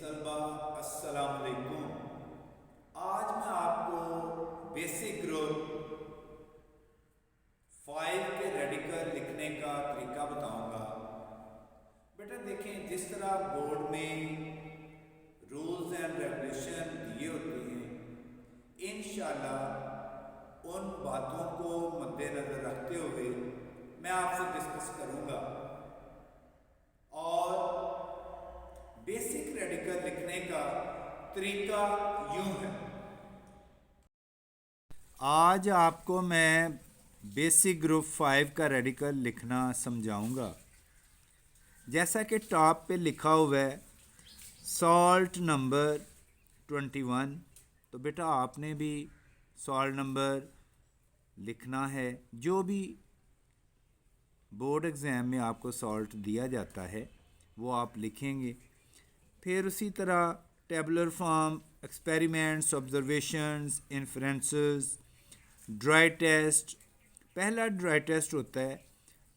तलबा अस्सलाम वालेकुम। आज मैं आपको बेसिक ग्रुप 5 के रेडिकल लिखने का तरीका बताऊंगा। बेटा देखें, जिस तरह बोर्ड में रूल्स एंड रेगुलेशन दिए होते हैं, इंशाल्लाह उन बातों को मद्देनज़र रखते हुए मैं आपसे डिस्कस करूंगा। और बेसिक रेडिकल लिखने का तरीका यूं है। आज आपको मैं बेसिक ग्रुप 5 का रेडिकल लिखना समझाऊंगा। जैसा कि टॉप पे लिखा हुआ है सॉल्ट नंबर 21, तो बेटा आपने भी सॉल्ट नंबर लिखना है। जो भी बोर्ड एग्ज़ाम में आपको सॉल्ट दिया जाता है वो आप लिखेंगे। फिर उसी तरह tabular form, experiments, observations, inferences, dry test. पहला ड्राई टेस्ट होता है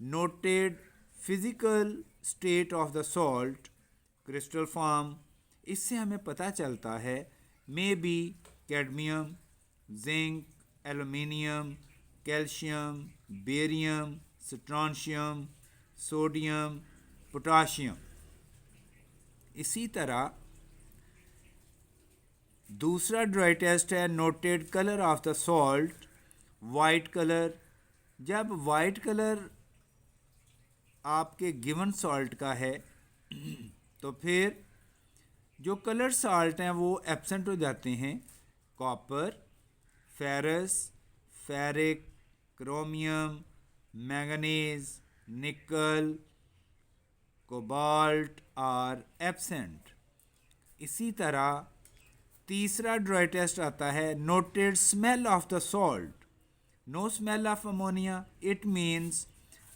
noted physical state of the salt, crystal form. इससे हमें पता चलता है may be cadmium, zinc, aluminium, calcium, barium, strontium, sodium, potassium. इसी तरह दूसरा ड्राई टेस्ट है noted colour of the salt, white colour. जब वाइट कलर आपके गिवन सॉल्ट का है तो फिर जो कलर सॉल्ट हैं वो एब्सेंट हो जाते हैं। Copper, ferrous, ferric, chromium, manganese, nickel, cobalt are absent. इसी तरह तीसरा ड्राई टेस्ट आता है noted smell of the salt, no smell of ammonia, it means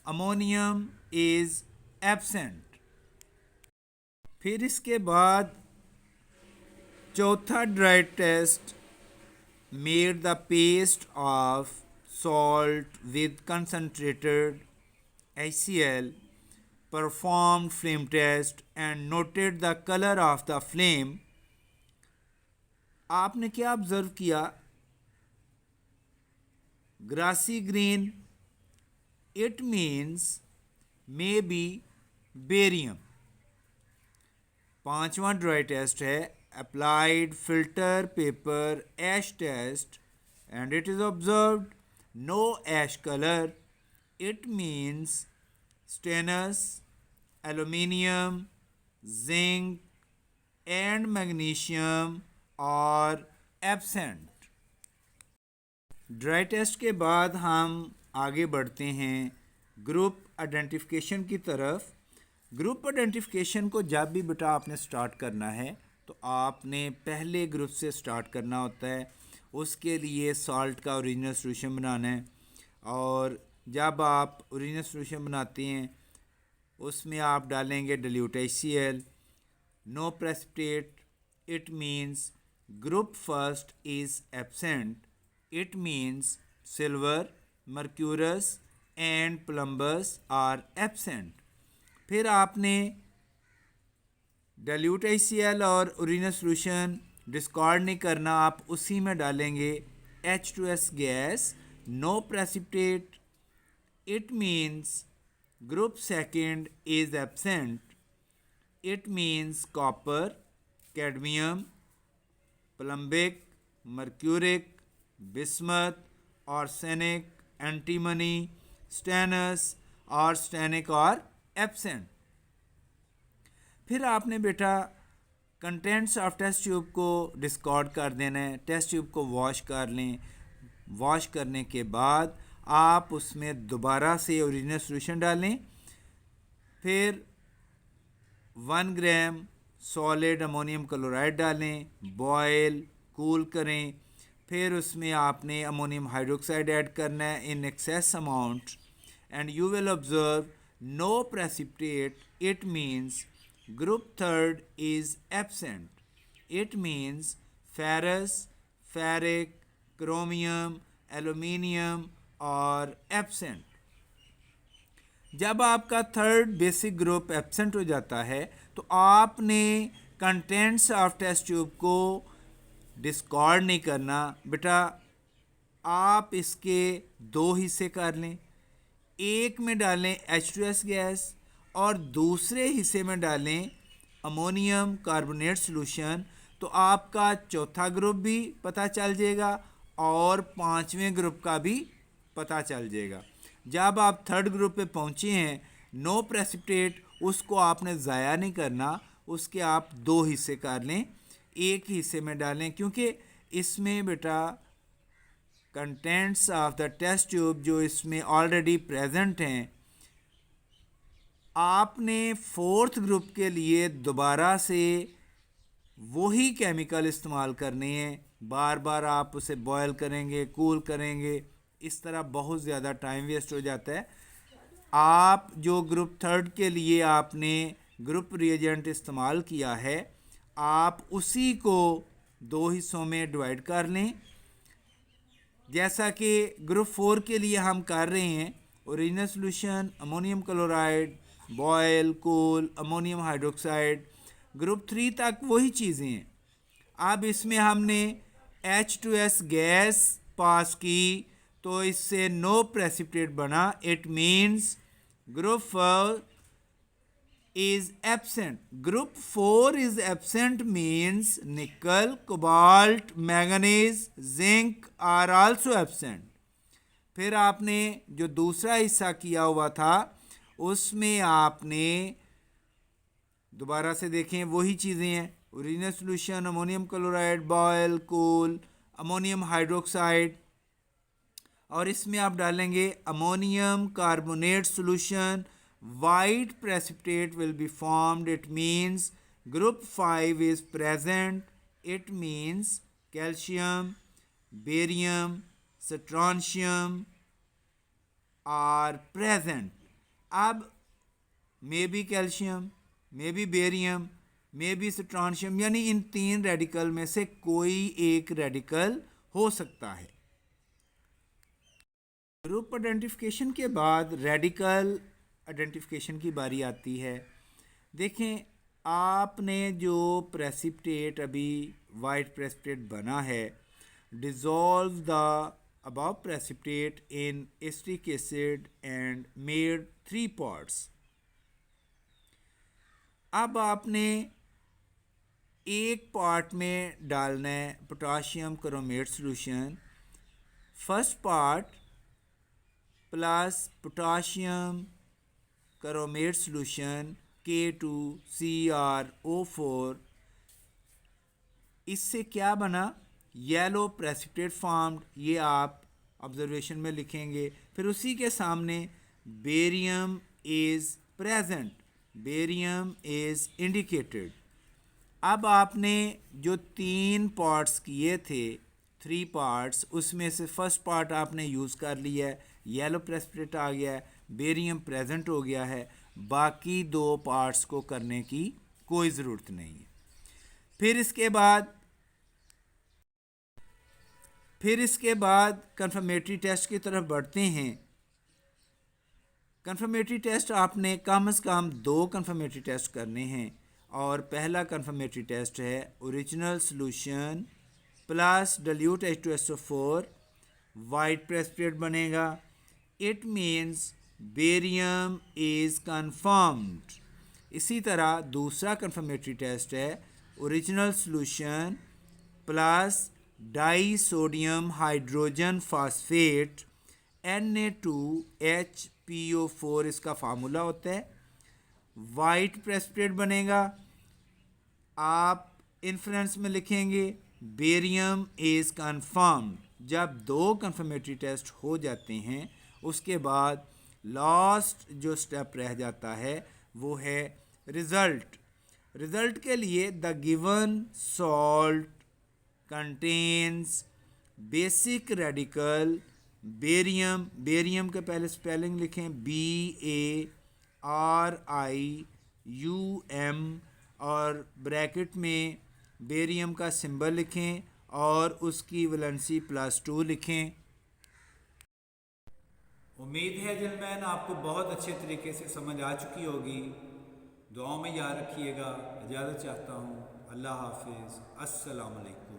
ammonium is absent. फिर इसके बाद चौथा dry test made the paste of salt with concentrated HCl, performed flame test and noted the color of the flame। आपने क्या observe किया? Grassy green, it means may be barium. पांचवा dry test है applied filter paper ash test and it is observed no ash color, it means stainless, aluminium, zinc and magnesium are absent। Dry test के बाद हम आगे बढ़ते हैं group identification की तरफ। ग्रुप आइडेंटिफिकेशन को जब भी बेटा आपने स्टार्ट करना है तो आपने पहले ग्रुप से स्टार्ट करना होता है। उसके लिए सॉल्ट का ओरिजिनल सॉल्यूशन बनाना है, और जब आप ओरिजिनल सॉल्यूशन बनाते हैं उसमें आप डालेंगे dilute HCl, no precipitate, it means group first is absent, it means silver, mercurous and plumbous are absent. फिर आपने dilute HCl और ओरिजिनल सॉल्यूशन डिस्कार्ड नहीं करना, आप उसी में डालेंगे H2S gas, no precipitate, it means group second is absent, it means copper, cadmium, plumbic, mercuric, bismuth, arsenic, antimony, stannous और स्टेनिक और एब्सेंट। फिर आपने बेटा कंटेंट्स ऑफ टेस्ट ट्यूब को डिस्कार्ड कर देना है। टेस्ट ट्यूब को वॉश कर लें। वॉश करने के बाद आप उसमें दोबारा से ओरिजिनल सॉल्यूशन डालें। फिर 1 ग्राम सॉलिड अमोनियम क्लोराइड डालें, बॉयल, कूल करें। फिर उसमें आपने अमोनियम हाइड्रोक्साइड ऐड करना है in excess amount and you will observe no precipitate, it means group third is absent, it means ferrous, ferric, chromium, aluminium और absent। जब आपका थर्ड बेसिक ग्रुप एब्सेंट हो जाता है तो आपने कंटेंट्स ऑफ टेस्ट ट्यूब को डिस्कार्ड नहीं करना बेटा। आप इसके दो हिस्से कर लें, एक में डालें H2S गैस और दूसरे हिस्से में डालें अमोनियम कार्बोनेट सॉल्यूशन, तो आपका चौथा ग्रुप भी पता चल जाएगा और पांचवें ग्रुप का भी पता चल जाएगा। जब आप थर्ड ग्रुप पे पहुंचे हैं, नो प्रेसिपिटेट, उसको आपने ज़ाया नहीं करना, उसके आप दो हिस्से कर लें, एक हिस्से में डालें, क्योंकि इसमें बेटा contents of the test tube जो इसमें ऑलरेडी प्रेजेंट हैं, आपने फोर्थ ग्रुप के लिए दोबारा से वही केमिकल इस्तेमाल करने हैं। बार बार आप उसे बॉयल करेंगे, कूल करेंगे, इस तरह बहुत ज़्यादा टाइम वेस्ट हो जाता है। आप जो ग्रुप थर्ड के लिए आपने ग्रुप रिएजेंट इस्तेमाल किया है, आप उसी को दो हिस्सों में डिवाइड कर लें, जैसा कि ग्रुप फोर के लिए हम कर रहे हैं। Original solution ammonium chloride, boil, cool, ammonium hydroxide. Group three तक वही चीज़ें हैं। अब इसमें हमने H2S गैस पास की, तो इससे नो प्रेसिपिटेट बना। It means group four is absent. Group 4 is absent means nickel, cobalt, manganese, zinc are also absent. फिर आपने जो दूसरा हिस्सा किया हुआ था उसमें आपने दोबारा से देखें वही चीज़ें हैं। Original solution ammonium chloride, boil, cool, ammonium hydroxide, और इसमें आप डालेंगे ammonium carbonate solution. White precipitate will be formed. It means group 5 is present. It means calcium, barium, strontium are present. अब may be calcium, may be barium, may be strontium, यानी इन तीन radical में से कोई एक रेडिकल हो सकता है। ग्रुप आइडेंटिफिकेशन के बाद रेडिकल आइडेंटिफिकेशन की बारी आती है। देखें, आपने जो प्रेसिपिटेट अभी वाइट प्रेसिपिटेट बना है, dissolve the above precipitate in acetic acid and made 3 parts. अब आपने एक पार्ट में डालना है potassium chromate solution. First part plus potassium chromate solution K2CrO4, इससे क्या बना? Yellow precipitate formed. ये आप ऑब्जर्वेशन में लिखेंगे। फिर उसी के सामने barium is present, barium is indicated. अब आपने जो 3 पार्ट्स किए थे, 3 पार्ट्स, उसमें से फर्स्ट पार्ट आपने यूज़ कर लिया है, येलो प्रेसिपिटेट आ गया है, बेरियम प्रेजेंट हो गया है। बाकी 2 पार्ट्स को करने की कोई ज़रूरत नहीं है। फिर इसके बाद कंफर्मेटरी टेस्ट की तरफ बढ़ते हैं। कंफर्मेटरी टेस्ट आपने कम से कम 2 कंफर्मेटरी टेस्ट करने हैं, और पहला कंफर्मेटरी टेस्ट है original solution plus dilute H2SO4, white precipitate बनेगा। It means barium is confirmed. इसी तरह दूसरा कंफर्मेटरी टेस्ट है original solution plus di sodium hydrogen phosphate Na2HPO4, इसका फार्मूला होता है। वाइट प्रेसिपिटेट बनेगा। आप इन्फ्लुएंस में लिखेंगे बेरियम इज़ कन्फर्म्ड। जब 2 कंफर्मेटरी टेस्ट हो जाते हैं, उसके बाद लास्ट जो स्टेप रह जाता है वो है रिज़ल्ट। रिज़ल्ट के लिए the given salt contains basic radical barium, barium के पहले स्पेलिंग लिखें BARIUM, और ब्रैकेट में बेरियम का सिंबल लिखें और उसकी वैलेंसी +2 लिखें। उम्मीद है जेंटलमैन आपको बहुत अच्छे तरीके से समझ आ चुकी होगी। दुआओं में याद रखिएगा। इजाज़त चाहता हूँ। अल्लाह हाफिज़। अस्सलाम वालेकुम।